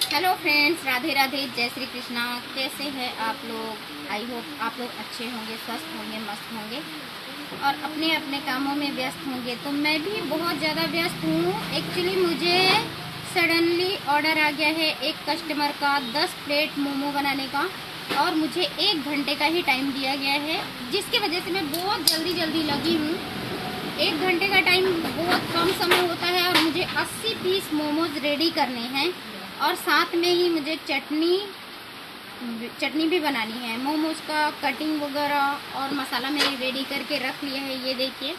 Hello friends, Radhe Radhe, जय श्री कृष्णा। कैसे हैं आप लोग? आई होप आप लोग अच्छे होंगे, स्वस्थ होंगे, मस्त होंगे और अपने अपने कामों में व्यस्त होंगे। तो मैं भी बहुत ज़्यादा व्यस्त हूँ। एक्चुअली मुझे सडनली ऑर्डर आ गया है एक कस्टमर का 10 प्लेट मोमो बनाने का और मुझे 1 घंटे का ही टाइम दिया गया है, जिसकी वजह से मैं बहुत जल्दी जल्दी लगी हूँ। 1 घंटे का टाइम बहुत कम समय होता है और मुझे 80 पीस मोमोज रेडी करने हैं और साथ में ही मुझे चटनी भी बनानी है। मोमोज का कटिंग वगैरह और मसाला मैंने रेडी करके रख लिया है। ये देखिए,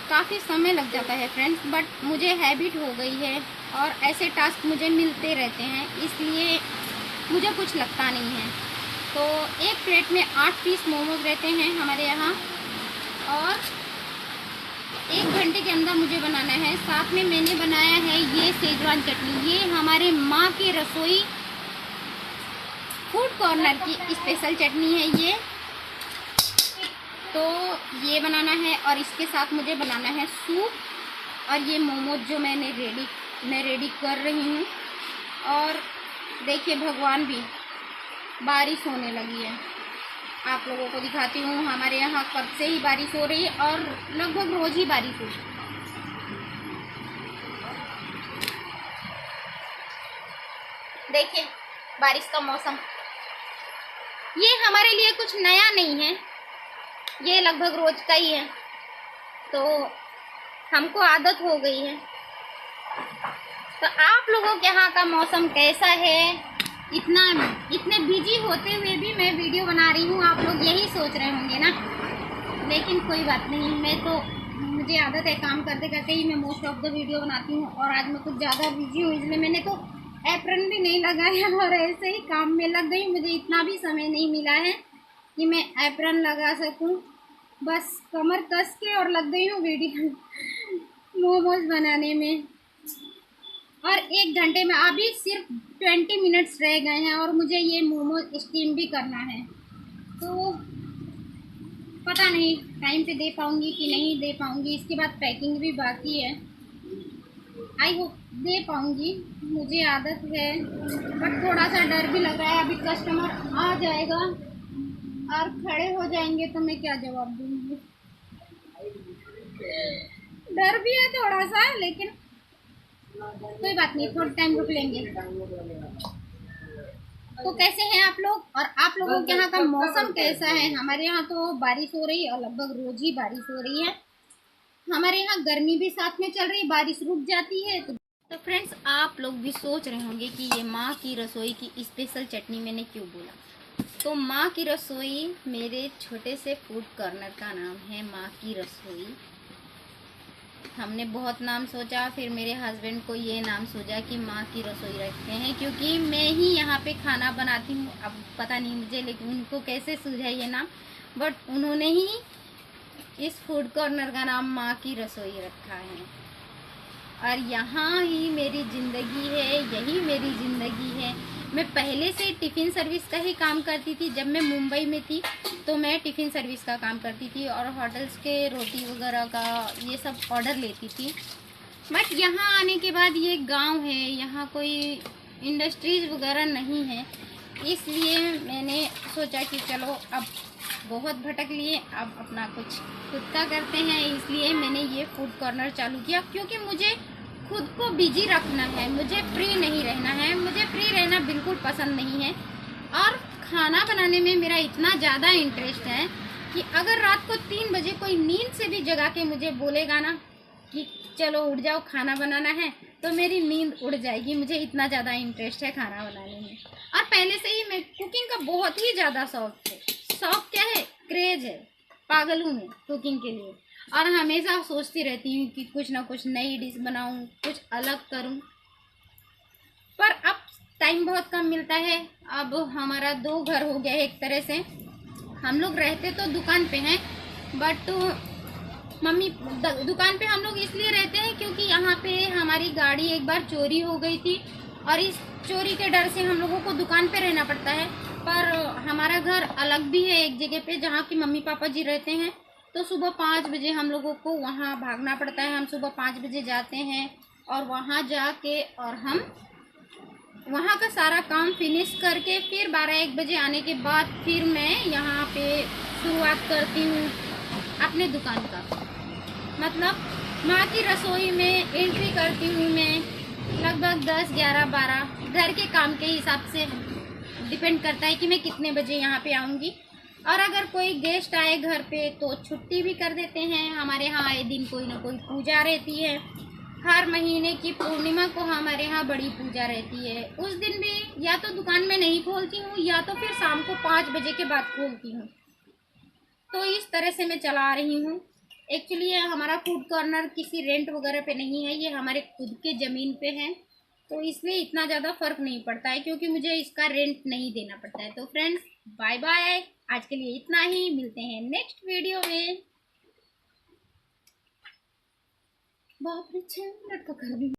काफ़ी समय लग जाता है फ्रेंड्स, बट मुझे हैबिट हो गई है और ऐसे टास्क मुझे मिलते रहते हैं, इसलिए मुझे कुछ लगता नहीं है। तो एक प्लेट में 8 पीस मोमोज रहते हैं हमारे यहाँ और 1 घंटे के अंदर मुझे बनाना है। साथ में मैंने बनाया है ये शेजवान चटनी। ये हमारे माँ की रसोई फूड कॉर्नर की स्पेशल चटनी है ये। तो ये बनाना है और इसके साथ मुझे बनाना है सूप और ये मोमोज जो मैं रेडी कर रही हूँ। और देखिए, भगवान भी, बारिश होने लगी है। आप लोगों को दिखाती हूँ, हमारे यहाँ कब से ही बारिश हो रही है और लगभग रोज ही बारिश हो रही है। देखिए, बारिश का मौसम, ये हमारे लिए कुछ नया नहीं है, ये लगभग रोज का ही है, तो हमको आदत हो गई है। तो आप लोगों के यहाँ का मौसम कैसा है? इतने बिजी होते हुए भी मैं वीडियो बना रही हूँ, आप लोग यही सोच रहे होंगे ना। लेकिन कोई बात नहीं, मुझे आदत है, काम करते करते ही मैं मोस्ट ऑफ द वीडियो बनाती हूँ। और आज मैं कुछ ज़्यादा बिजी हूँ, इसलिए मैंने तो एप्रन भी नहीं लगाया और ऐसे ही काम में लग गई। मुझे इतना भी समय नहीं मिला है कि मैं एप्रन लगा सकूँ। बस कमर कस के और लग गई हूँ वीडियो मोमोज बनाने में। और 1 घंटे में अभी सिर्फ 20 मिनट्स रह गए हैं और मुझे ये मोमोज स्टीम भी करना है। तो पता नहीं टाइम पे दे पाऊँगी कि नहीं दे पाऊँगी। इसके बाद पैकिंग भी बाकी है, आई होप दे पाऊँगी। मुझे आदत है, बट थोड़ा सा डर भी लग रहा है। अभी कस्टमर आ जाएगा और खड़े हो जाएंगे तो मैं क्या जवाब दूँगी। डर भी है थोड़ा सा, लेकिन कोई बात नहीं, थोड़ा टाइम रुक लेंगे। तो कैसे हैं आप लोग और आप लोगों के यहाँ का मौसम कैसा है? हमारे यहाँ तो बारिश हो रही है और लगभग रोज ही बारिश हो रही है। हमारे यहाँ गर्मी भी साथ में चल रही है, बारिश रुक जाती है। तो फ्रेंड्स, आप लोग भी सोच रहे होंगे कि ये माँ की रसोई की स्पेशल चटनी मैंने क्यों बोला। तो माँ की रसोई मेरे छोटे से फूड कॉर्नर का नाम है, माँ की रसोई। हमने बहुत नाम सोचा, फिर मेरे हस्बैंड को ये नाम सोचा कि माँ की रसोई रखते हैं, क्योंकि मैं ही यहाँ पे खाना बनाती हूँ। अब पता नहीं मुझे, लेकिन उनको कैसे सूझा ये नाम, बट उन्होंने ही इस फूड कॉर्नर का नाम माँ की रसोई रखा है। और यहाँ ही मेरी ज़िंदगी है, यही मेरी ज़िंदगी है। मैं पहले से टिफ़िन सर्विस का ही काम करती थी। जब मैं मुंबई में थी तो मैं टिफ़िन सर्विस का काम करती थी और होटल्स के रोटी वगैरह का ये सब ऑर्डर लेती थी। बट यहाँ आने के बाद ये गांव है, यहाँ कोई इंडस्ट्रीज़ वगैरह नहीं है, इसलिए मैंने सोचा कि चलो अब बहुत भटक लिए, अब अपना कुछ खुद का करते हैं। इसलिए मैंने ये फूड कॉर्नर चालू किया, क्योंकि मुझे खुद को बिजी रखना है, मुझे फ्री नहीं रहना है। मुझे फ्री रहना बिल्कुल पसंद नहीं है। और खाना बनाने में मेरा इतना ज़्यादा इंटरेस्ट है कि अगर रात को 3 बजे कोई नींद से भी जगा के मुझे बोलेगा ना कि चलो उठ जाओ खाना बनाना है, तो मेरी नींद उड़ जाएगी। मुझे इतना ज़्यादा इंटरेस्ट है खाना बनाने में। और पहले से ही मैं कुकिंग का बहुत ही ज़्यादा शौक है। शौक क्या है, क्रेज है, पागल हूँ मैं कुकिंग के लिए। और हमेशा सोचती रहती हूँ कि कुछ ना कुछ नई डिश बनाऊँ, कुछ अलग करूँ। पर अब टाइम बहुत कम मिलता है। अब हमारा 2 घर हो गया है एक तरह से। हम लोग रहते तो दुकान पे हैं, बट मम्मी दुकान पे हम लोग इसलिए रहते हैं क्योंकि यहाँ पे हमारी गाड़ी एक बार चोरी हो गई थी और इस चोरी के डर से हम लोगों को दुकान पे रहना पड़ता है। पर हमारा घर अलग भी है एक जगह पे, जहाँ की मम्मी पापा जी रहते हैं। तो सुबह 5 बजे हम लोगों को वहाँ भागना पड़ता है। हम सुबह 5 बजे जाते हैं और वहाँ जाके और हम वहाँ का सारा काम फिनिश करके फिर 12-1 बजे आने के बाद फिर मैं यहाँ पे शुरुआत करती हूँ अपने दुकान का। मतलब माँ की रसोई में एंट्री करती हूँ मैं लगभग 10, 11, 12 घर के काम के हिसाब से डिपेंड करता है कि मैं कितने बजे यहाँ पे आऊँगी। और अगर कोई गेस्ट आए घर पे तो छुट्टी भी कर देते हैं। हमारे यहाँ आए दिन कोई ना कोई पूजा रहती है। हर महीने की पूर्णिमा को हमारे यहाँ बड़ी पूजा रहती है। उस दिन भी या तो दुकान में नहीं खोलती हूँ या तो फिर शाम को 5 बजे के बाद खोलती हूँ। तो इस तरह से मैं चला रही हूँ। एक्चुअली हमारा फूड कॉर्नर किसी रेंट वगैरह पे नहीं है, ये हमारे खुद के ज़मीन पे है, तो इसलिए इतना ज़्यादा फ़र्क नहीं पड़ता है क्योंकि मुझे इसका रेंट नहीं देना पड़ता है। तो फ्रेंड्स बाय बाय, आज के लिए इतना ही, मिलते हैं नेक्स्ट वीडियो में। बाप रे 6 मिनट का कर दी।